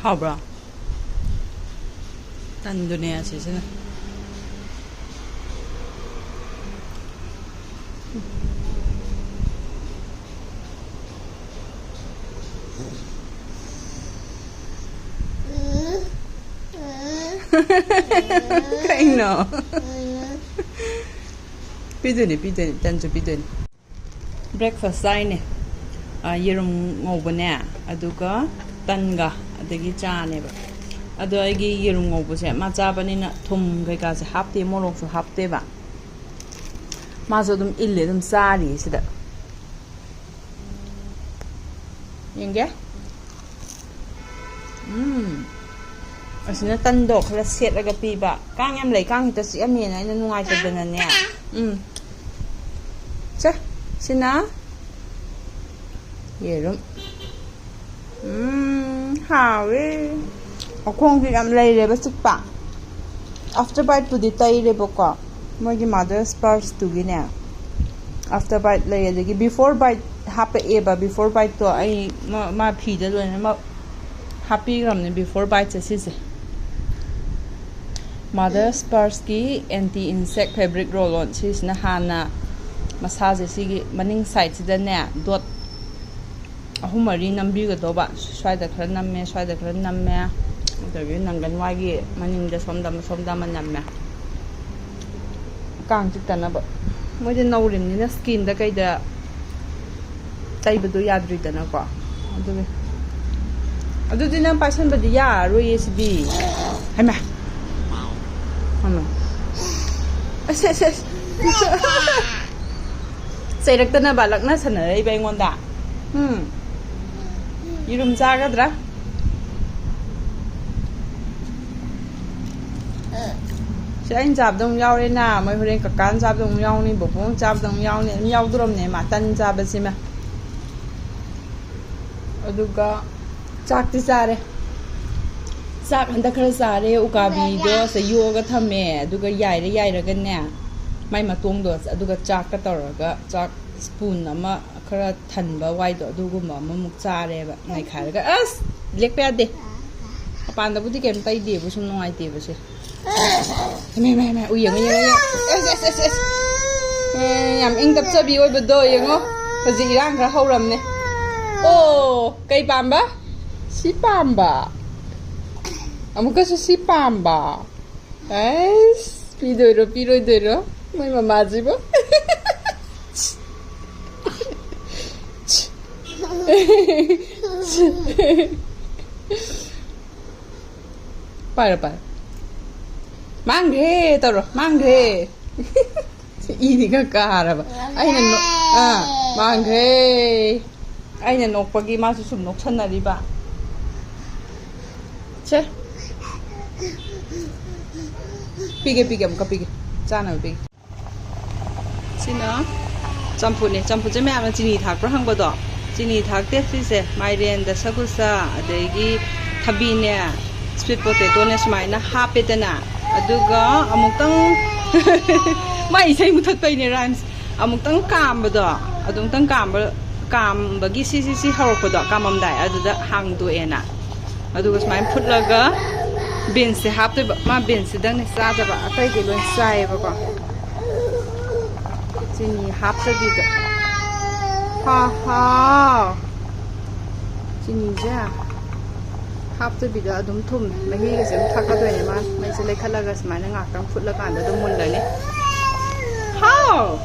하브라 단두네야 지금 kaino biduni tanju biduni breakfast saine yerum ngobane aduga tanga adagi chane ba ado aigi yerum ngobuse ma chabanina thum kaika se hapte morok su hapte ba ma so dum ille dum sari sida yenge asina tando khla set raga pi ba kang yam lei kang hita si ami na ina nungai ta dana ne cha sina yerum hawe akong ki am lei le ba supa after bite pu di tai le ba ko mo gi mother's purse tu gi ne after bite lei de gi before bite happy e ba before bite to ai ma phi da lo ne ma happy gram ne before bite se si mother's purse ki anti insect fabric roll on sis na hana massage sigi maning side sida ne dot ahumari nambi ga do ba swaida khara namme swaida khara namme adagi nangan wa gi maning da somda man namme kang chik tana ba moi de naurim ni na skin da kai da tai bu do yadri da na ko adudi nan pasan ba di ya ro sb haima Sayrakna balakna sanay ba yung onda? Yurum zaga dra? Siya yung jab dong yaw rin na, may huling kakan jab dong yaw ni, bukong jab dong yaw ni, yaw durom ni, matan jab si ma. Aduga, chak ti sare. Sak handa khara sare ukabi do sa yoga thame aduga yaira ga ne mai matong do aduga chak ka taraga chak spoon ama khara thanba wai do aduguma mamuk chare ba ngai kharaga as lek pe ade apan da budi kem tai de bu sum ngai te bu se me uyang es yam ing tap chabi oi ba do yango haji irang khara hauram ne o kai pamba si pamba amuka si pamba guys piro mai mama jibo para mangre taro mangre ini ka kara ba aina no mangre aina nok pagi ma su sum nok sanari ba che pige amka pige chana pige sina champu je me ama chini thak pra hang ba do chini thak te si se mairen da sagusa adegi thabi ne sweet potato ne smai na hape tana aduga amuktang mai sai muthat pai ne rhymes amuktang kam ba do adung tang kam ba gi si harok ba do kamam dai aduda hang do ena aduga smai phutlaga bin se hapte ma bin se dang ne sa da ba atai ke lon sai ba ko chini hapte di da ha chini ja hapte bi da adum thum mahi ga sem thak ka doi ne ma mai se lai khala ga smai na ngak tang phutla kan da mun la ne how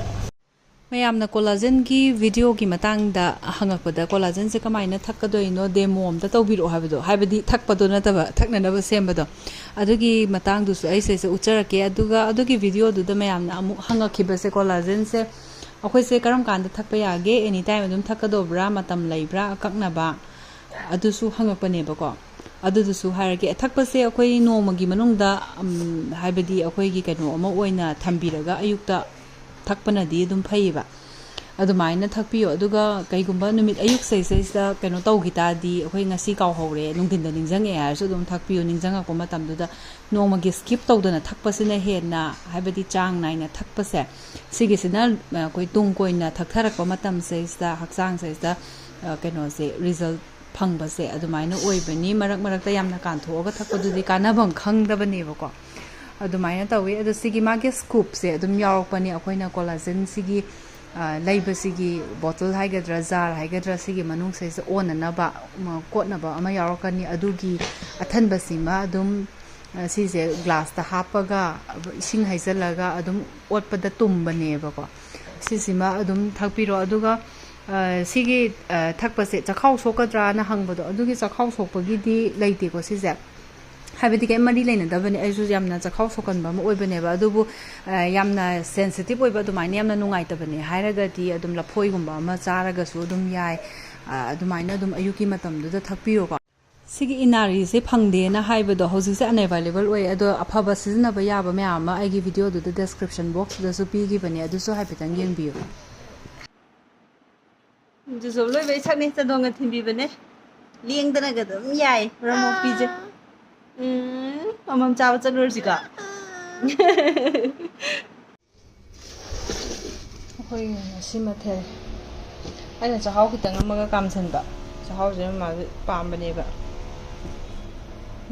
mayamna collagen ki video ki matang da hangakpada collagen se kamaina thakkadoino demo amta tawbiro habadi thakpado nataba thaknanaba sembado adugi matang du su ai se ucharake adugi video du da mayamna amu hangakhiba se collagen se akhoi se karam kan da thakpa yage anytime adum thakkadobra matam leibra akaknaba adusu hangakpane ba ko adusu harage thakpa se akhoi nomagi manungda habadi akhoi gi kaino ama oina thambiraga ayukta thakpana di dum phaiba adumaina thakpiyo aduga kaigumba numit ayuk sai kaino tawgita di akhoi ngasi kaw hore nungdin da ningjange ya so dum thakpiyo ningjanga ko matam du da nongma gi skip tawdana thakpasina hena habadi chang naina thakpase sigi sina koi tung koina thakthara ko matam sai sta haksang sai sta kaino se result ꯐꯪꯕꯁꯦ ꯑꯗꯨꯃꯥꯏꯅ ꯑꯣꯏꯕꯅꯤ ꯃꯔꯛꯇ ꯌꯥꯝꯅ ꯀꯥꯟꯊꯣꯛꯑꯒ ꯊꯛꯄꯗꯨꯗꯤ ꯀꯥꯟꯅꯐꯝ ꯈꯪꯗꯕꯅꯦꯕꯀꯣ ꯑꯗꯨꯃꯥꯏꯅ ꯇꯧꯋꯤ ꯑꯗꯣ ꯁꯤꯒꯤ ꯃꯥꯒꯤ ꯁ꯭ꯀꯨꯞꯁꯦ ꯑꯗꯨꯝ ꯌꯥꯎꯔꯛꯄꯅꯤ ꯑꯩꯈꯣꯏꯅ ꯀꯣꯂꯥꯖꯟꯁꯤꯒꯤ ꯂꯩꯕꯁꯤꯒꯤ ꯕꯣꯇꯜ ꯍꯥꯏꯒꯗ꯭ꯔꯥ ꯖꯥꯔ ꯍꯥꯏꯒꯗ꯭ꯔꯥ ꯁꯤꯒꯤ ꯃꯅꯨꯡꯁꯤꯗ ꯑꯣꯟꯅꯅꯕ ꯀꯣꯠꯅꯕ ꯑꯃ ꯌꯥꯎꯔꯛꯀꯅꯤ ꯑꯗꯨꯒꯤ ꯑꯊꯟꯕꯁꯤꯃ ꯑꯗꯨꯝ ꯁꯤꯁꯦ ꯒ꯭ꯂꯥꯁꯇ ꯍꯥꯞꯄꯒ ꯏꯁꯤꯡ ꯍꯩꯖꯤꯜꯂꯒ ꯑꯗꯨꯝ ꯑꯣꯠꯄꯗ ꯇꯨꯝꯕꯅꯦꯕꯀꯣ ꯁꯤꯁꯤꯃ ꯑꯗꯨꯝ ꯊꯛꯄꯤꯔꯣ ꯑꯗꯨꯒ ꯁꯤꯒꯤ ꯊꯛꯄꯁꯦ ꯆꯥꯛꯈꯥꯎ ꯁꯣꯛꯀꯗ꯭ꯔꯥꯅ ꯍꯪꯕꯗꯣ ꯑꯗꯨꯒꯤ ꯆꯥꯛꯈꯥꯎ ꯁꯣꯛꯄꯒꯤꯗꯤ ꯂꯩꯇꯦꯀꯣ ꯁꯤꯁꯦ ꯍꯥꯏꯕꯗꯤ ꯀꯩꯝ ꯃꯔꯤ ꯂꯩꯅꯗꯕꯅꯤ ꯑꯩꯁꯨ ꯌꯥꯝꯅ ꯆꯥꯛꯈꯥꯎ ꯁꯣꯛꯀꯟꯕ ꯑꯃ ꯑꯣꯏꯕꯅꯦꯕ ꯑꯗꯨꯕꯨ ꯌꯥꯝꯅ ꯁꯦꯟꯁꯤꯇꯤꯞ ꯑꯣꯏꯕ ꯑꯗꯨꯃꯥꯏꯅ ꯌꯥꯝꯅ ꯅꯨꯡꯉꯥꯏꯇꯕꯅꯦ ꯍꯥꯏꯔꯒꯗꯤ ꯑꯗꯨꯝ ꯂꯐꯣꯏꯒꯨꯝꯕ ꯑꯃ ꯆꯥꯔꯒꯁꯨ ꯑꯗꯨم ꯌꯥꯏ ꯑꯗꯨꯃꯥꯏꯅ ꯑꯗꯨꯝ ꯑꯌꯨꯛꯀꯤ ꯃꯇꯝꯗꯨꯗ ꯊꯛꯄꯤꯔꯣꯀꯣ ꯁꯤꯒꯤ ꯏꯅꯥꯔꯤꯁꯦ ꯐꯪꯗꯦꯅ ꯍꯥꯏꯕꯗꯣ ꯍꯧꯖꯤꯛꯁꯦ ꯑꯟꯑꯦꯕꯥꯏꯂꯦꯕꯜ ꯑꯣꯏ ꯑꯗꯣ ꯑꯐꯕ ꯁꯤꯖꯤꯟꯅꯕ ꯌꯥꯕ ꯃꯌꯥꯝ ꯑꯃ ꯑꯩꯒꯤ ꯚꯤꯗꯤꯑꯣꯗꯨꯗ ꯗꯦꯁꯀ꯭ꯔꯤꯞꯁꯟ ꯕꯣꯛꯁꯇꯁꯨ ꯄꯤꯈꯤꯕꯅꯦ ꯑꯗꯨꯁꯨ ꯍꯥꯏꯐꯦꯠꯇꯪ ꯌꯦꯡꯕꯤꯌꯨ ꯖꯨꯖꯣ ꯂꯣꯏꯕꯩ ꯁꯛꯅꯦ ꯆꯗꯣꯡꯒ ꯊꯤꯟꯕꯤꯕꯅꯦ ꯂꯦꯡꯗꯅꯒ ꯑꯗꯨꯝ ꯌꯥꯏ ꯃꯔꯝ ꯃꯣꯛꯄꯤꯁꯦ ꯑꯃꯃꯝ ꯆꯥꯕ ꯆꯠꯂꯨꯔꯁꯤꯀꯣ ꯑꯩꯈꯣꯏ ꯉꯁꯤ ꯃꯊꯦꯜ ꯑꯩꯅ ꯆꯥꯛꯍꯥꯎ ꯈꯤꯇꯪ ꯑꯃꯒ ꯀꯥꯝꯁꯟꯕ ꯆꯥꯛꯍꯥꯎꯁꯦ ꯃꯥꯁꯦ ꯄꯥꯝꯕꯅꯦꯕ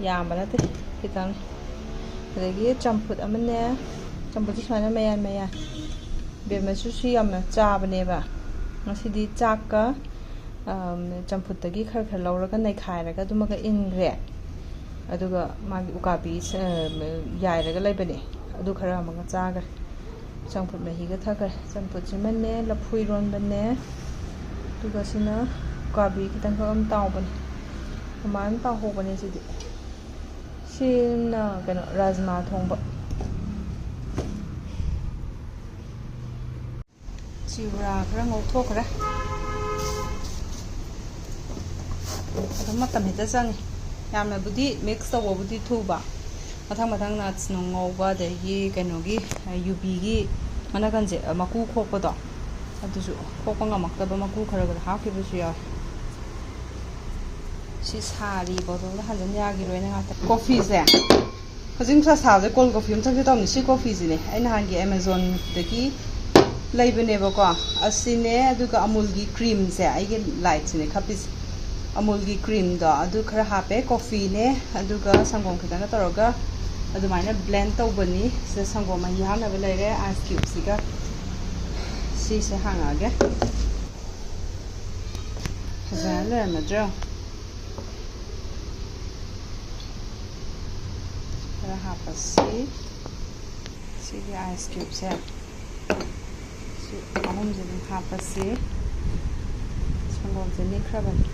ꯌꯥꯝꯕ ꯅꯠꯇꯦ ꯈꯤꯇꯪ ꯑꯗꯒꯤ ꯆꯝꯐꯨꯠ ꯑꯃꯅꯦ ꯆꯝꯐꯨꯠꯁꯦ ꯁꯨꯃꯥꯏꯅ ꯃꯌꯥꯟ ꯕꯦꯝꯃꯁꯨ ꯌꯥꯝꯅ ꯆꯥꯕꯅꯦꯕ ꯉꯁꯤꯗꯤ ꯆꯥꯛꯀ ꯆꯝꯐꯨꯠꯇꯒꯤ ꯈꯔ ꯂꯧꯔꯒ ꯅꯩꯈꯥꯏꯔꯒ ꯑꯗꯨꯃꯒ ꯏꯟꯈ꯭ꯔꯦ ꯑꯗꯨꯒ ꯃꯥꯒꯤ ꯎꯀꯥꯕꯤ ꯌꯥꯏꯔꯒ ꯂꯩꯕꯅꯦ ꯑꯗꯨ ꯈꯔ ꯑꯃꯒ ꯆꯥꯈ꯭ꯔꯦ ꯆꯝꯐꯨꯠ ꯃꯍꯤꯒ ꯊꯛꯈ꯭ꯔꯦ ꯆꯝꯐꯨꯠꯁꯤꯃꯅꯦ ꯂꯐꯨ ꯏꯔꯣꯟꯕꯅꯦ ꯑꯗꯨꯒ ꯁꯤꯅ ꯎꯀꯥꯕꯤ ꯈꯤꯇꯪꯈꯛ ꯑꯃ ꯇꯥꯎꯕꯅꯦ ꯑꯗꯨꯃꯥꯏꯅ ꯇꯥꯎꯍꯧꯕꯅꯦ ꯁꯤꯅ ꯀꯩꯅꯣ ꯔꯥꯖꯃꯥ ꯊꯣꯡꯕ ꯆꯤꯕ꯭ꯔꯥ ꯈꯔ ꯉꯧꯊꯣꯛꯈ꯭ꯔꯦ ꯑꯗꯨꯝ ꯃꯇꯝ ꯍꯦꯛꯇ ꯆꯪꯉꯤ ꯌꯥꯝꯅꯕꯨꯗꯤ ꯃꯤꯛꯁ ꯇꯧꯕꯕꯨꯗꯤ ꯊꯨꯕ ꯃꯊꯪ ꯅꯠꯁ ꯅꯨꯡ ꯉꯧꯕ ꯑꯗꯒꯤ ꯀꯩꯅꯣꯒꯤ ꯌꯨꯕꯤꯒꯤ ꯃꯅꯒꯟꯁꯦ ꯃꯀꯨ ꯈꯣꯛꯄꯗꯣ ꯑꯗꯨꯁꯨ ꯈꯣꯛꯄ ꯉꯝꯃꯛꯇꯕ ꯃꯀꯨ ꯈꯔ ꯍꯥꯞꯈꯤꯕꯁꯨ ꯌꯥꯎꯋꯦ ꯁꯤ ꯁꯥꯔꯤ ꯕꯣꯇꯜꯗ ꯍꯟꯖꯤꯟ ꯌꯥꯈꯤꯔꯣꯏꯅ ꯉꯥꯛꯇ ꯀꯣꯐꯤꯁꯦ ꯍꯧꯖꯤꯛ ꯅꯨꯡꯁꯥ ꯁꯥꯕꯁꯦ ꯀꯣꯜ ꯀꯣꯐꯤ ꯑꯃ ꯊꯛꯀꯦ ꯇꯧꯕꯅꯤ ꯁꯤ ꯀꯣꯐꯤꯁꯤꯅꯦ ꯑꯩ ꯅꯍꯥꯟꯒꯤ ꯑꯦꯃꯥꯖꯣꯟꯗꯒꯤ ꯂꯩꯕꯅꯦꯕꯀꯣ ꯑꯁꯤꯅꯦ ꯑꯗꯨꯒ ꯑꯃꯨꯜꯒꯤ ꯀ꯭ꯔꯤꯝꯁꯦ ꯑꯩꯒꯤ ꯂꯥꯏꯠꯁꯤꯅꯦ ꯈꯞꯄꯤꯁꯦ ꯑꯃꯨꯜꯒꯤ ꯀ꯭ꯔꯤꯝꯗꯣ ꯑꯗꯨ ꯈꯔ ꯍꯥꯞꯄꯦ ꯀꯣꯐꯤꯅꯦ ꯑꯗꯨꯒ ꯁꯪꯒꯣꯝ ꯈꯤꯇꯪꯒ ꯇꯧꯔꯒ ꯑꯗꯨꯃꯥꯏꯅ ꯕ꯭ꯂꯦꯟ ꯇꯧꯕꯅꯤ ꯁꯤꯗ ꯁꯪꯒꯣꯝ ꯃꯍꯤ ꯍꯥꯞꯅꯕ ꯂꯩꯔꯦ ꯑꯥꯏꯁ ꯀ꯭ꯌꯨꯕꯁꯤꯒ ꯁꯤꯁꯦ ꯍꯥꯡꯉꯛꯑꯒꯦ ꯐꯖꯅ ꯂꯩꯔꯝꯃꯗ꯭ꯔꯣ ꯈꯔ ꯍꯥꯞꯄꯁꯤ ꯁꯤꯒꯤ ꯑꯥꯏꯁ ꯀ꯭ꯌꯨꯕꯁꯦ ꯁꯤ ꯑꯍꯨꯝꯁꯦ ꯑꯗꯨꯝ ꯍꯥꯞꯄꯁꯤ ꯁꯪꯒꯣꯝꯁꯦ ꯅꯤꯛꯈ꯭ꯔꯕꯅꯤ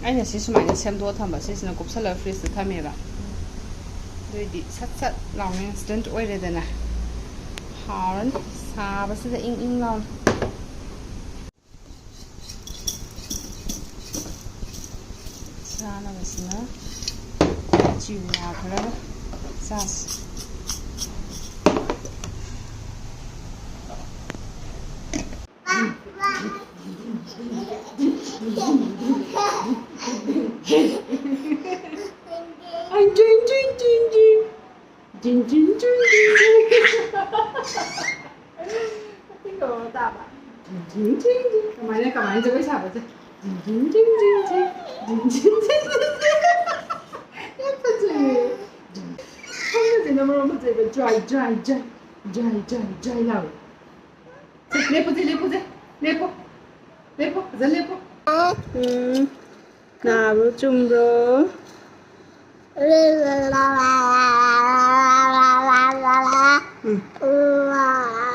ꯑꯩꯅ ꯁꯤ ꯁꯨꯃꯥꯏꯅ ꯁꯦꯝꯗꯣꯛꯑ ꯊꯝꯕ ꯁꯤꯁꯤꯅ ꯀꯨꯞꯁꯜꯂꯒ ꯐ꯭ꯔꯤꯖꯇ ꯊꯝꯃꯦꯕ ꯑꯗꯨꯏꯗꯤ ꯁꯠ ꯂꯥꯎꯅ ꯏꯟꯁꯇꯦꯟꯠ ꯑꯣꯏꯔꯦꯗꯅ ꯍꯥꯎꯔꯅꯤ ꯁꯥꯕꯁꯤꯗ ꯏꯪ ꯂꯥꯎꯅ ꯆꯥꯅꯕꯁꯤꯅ ꯆꯤꯎꯔꯥ ꯈꯔꯒ ꯆꯥꯁꯤ 그만해 저거 잡아줘 예쁘지? 성녀지 너무 예쁘지? dry 나오 예쁘지? 예뻐 그자 예뻐 나무 좀로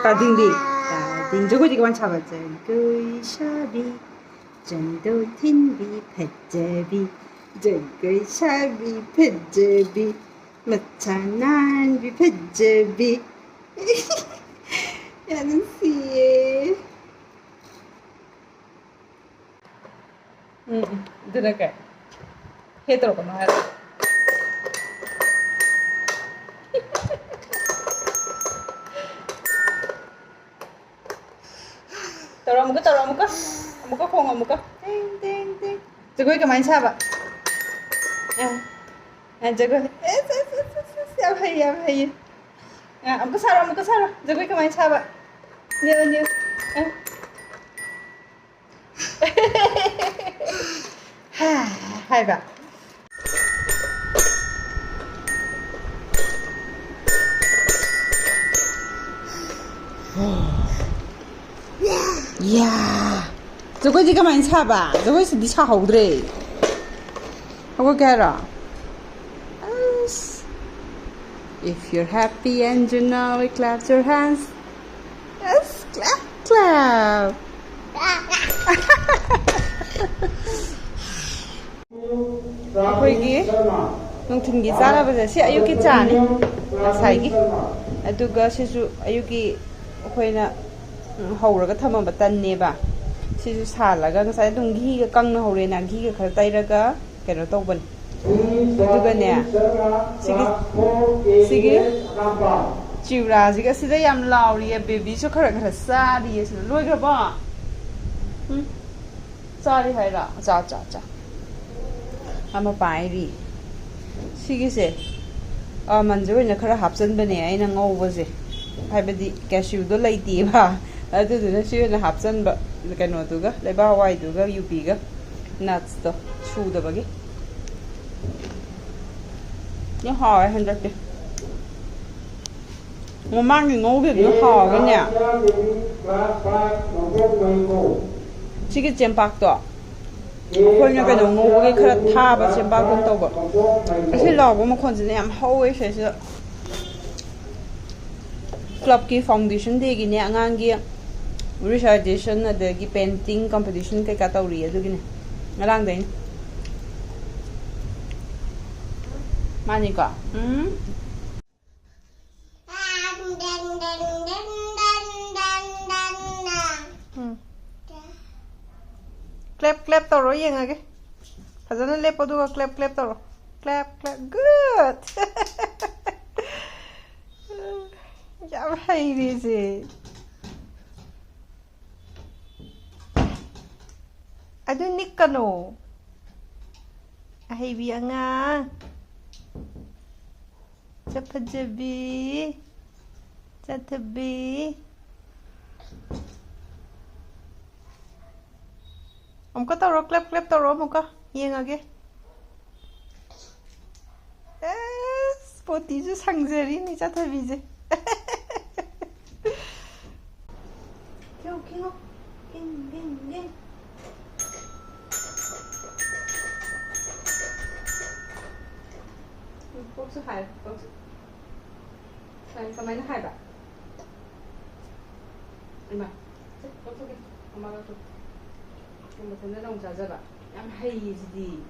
따딩디 저거 그만 잡았지 kuire 전도 틴비 뱃제비 저그샤비 뱃제비 마찬한 비 뱃제비 야는 씨에 들어가 해 들어가 놔 떨어먹어 콩 땡땡땡 저거 이렇게 많이 잡아 저거 hay yam hay. Amka saro. Jago kamay saba. New. Hay ba. Yeah. 저거 지금 많이 사봐. 저거에서 니 차 하우드래. 하고 개라. If you're happy and you know it, clap your hands. Yes, clap. ꯑꯩꯈꯣꯏꯒꯤ ꯅꯨꯡꯊꯤꯟꯒꯤ ꯆꯥꯅꯕꯁꯦ ꯁꯤ ꯑꯌꯨꯛꯀꯤ ꯆꯥꯅꯤ ꯉꯁꯥꯏꯒꯤ ꯑꯗꯨꯒ ꯁꯤꯁꯨ ꯑꯌꯨꯛꯀꯤ ꯑꯩꯈꯣꯏꯅ ꯍꯧꯔꯒ ꯊꯝꯃꯝꯕ ꯇꯟꯅꯦꯕ sisu salaga ngasai dung gi ga kang na hore na gi ga khar tairaga keno tawban aduga ne sigi chiura siga sida yam lauri ya baby so khara sari ya sida loi gra ba sari haira cha ama pairi sigi se manjo ina khara hapsan bane aina ngawbase haibadi cashew do laiti ba aduduna siuna hapsan ba kano duga leba hawai duga yupi ga nuts to chuda bagi ni hawa hendrak de ngomang ni ngoge ni hawa ga nya sigi chempak to khoi nya kano ngoge khara thaba chempak kun to ba asi law ma khon ji yam hawe se se club ki foundation de gi ne angang gi researchation adagi painting competition kai ka tawri adugine ngarang dain mani ka clap tawro yengage fazana lepo duga clap tawro clap good ya hay dice Ado nikano. Ahay biya nga. Chapajabi. Chatabi. Omka taro clap taro omka. Yang age. Poti ju sangzeri ni chatabi je. Kyo. Ging. Box hai box. Sai kamay na hai ba? Ima. Box ke. Amara to. Mo tanda nong jaja ba. Am hai ji di.